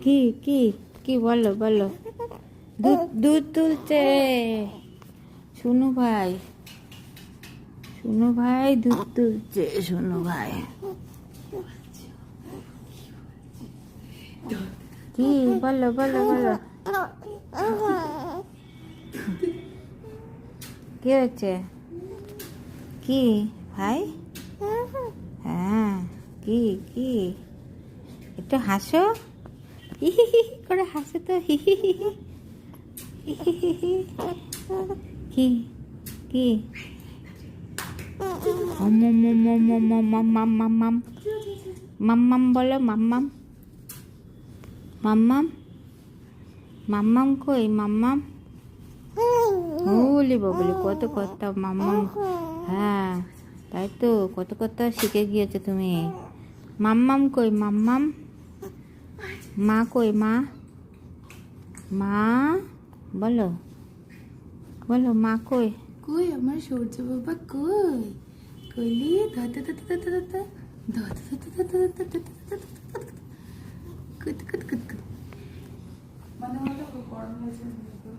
কি কি কি বলো বলো। দুধ দুধ তুলছে শুনু ভাই, শুনু ভাই দুধ তুলছে, শুনু ভাই। কি বলো বলো বলো। কি হচ্ছে? কি ভাই? হ্যাঁ কি কি একটু হাসো, হি হি হি করে হাসো তো, হি হি হি হি হি হি হি। কি কি মাম্মাম মাম্মাম বলো, মাম্মাম মাম্মাম মাম্মাম কই মাম্মাম? বলি বলি কত কথা মাম্মাম। হ্যাঁ তাই তো, কত কথা শিখে গিয়েছো তুমি। মাম্মাম কই মাম্মাম? মা কই মা? মা বলো বলো, মা কই? কই আমার সূর্য বাবা কই? কইলি দাদা দাদা দাদা দাদা দাদা দাদা দাদা দাদা দাদা কুত কুত কুত কুত মানে গরম হয়েছে।